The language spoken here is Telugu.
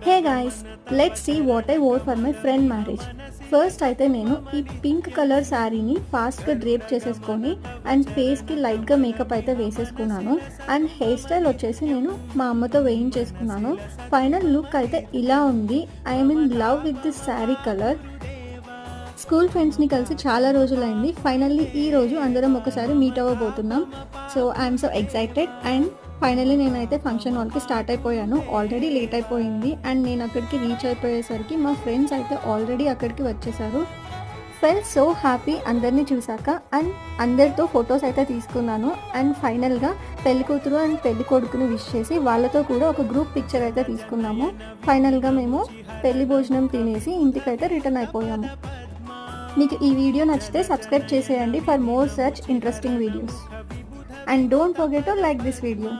Hey guys, let's see what I wore for my friend marriage. First అయితే నేను ఈ పింక్ కలర్ శారీని ఫాస్ట్గా డ్రేప్ చేసేసుకొని అండ్ ఫేస్కి లైట్గా మేకప్ అయితే వేసేసుకున్నాను. అండ్ హెయిర్ స్టైల్ వచ్చేసి నేను మా అమ్మతో వేయించేసుకున్నాను. ఫైనల్ లుక్ అయితే ఇలా ఉంది. I'm in love with this sari colour. School ఫ్రెండ్స్ని కలిసి చాలా రోజులైంది. ఫైనల్లీ ఈ రోజు అందరం ఒకసారి మీట్ అవ్వబోతున్నాం. So I'm so excited. And finally నేనైతే ఫంక్షన్ హాల్కి స్టార్ట్ అయిపోయాను. ఆల్రెడీ లేట్ అయిపోయింది అండ్ నేను అక్కడికి రీచ్ అయిపోయేసరికి మా ఫ్రెండ్స్ అయితే ఆల్రెడీ అక్కడికి వచ్చేసారు. ఫెల్ సో హ్యాపీ అందరినీ చూసాక. అండ్ అందరితో ఫొటోస్ అయితే తీసుకున్నాను. అండ్ ఫైనల్గా పెళ్లి కూతురు అండ్ పెళ్లి కొడుకుని విష్ చేసి వాళ్ళతో కూడా ఒక గ్రూప్ పిక్చర్ అయితే తీసుకున్నాము. ఫైనల్గా మేము పెళ్లి భోజనం తినేసి ఇంటికైతే రిటర్న్ అయిపోయాము. మీకు ఈ వీడియో నచ్చితే సబ్స్క్రైబ్ చేసేయండి for more such interesting videos. And don't forget to like this video.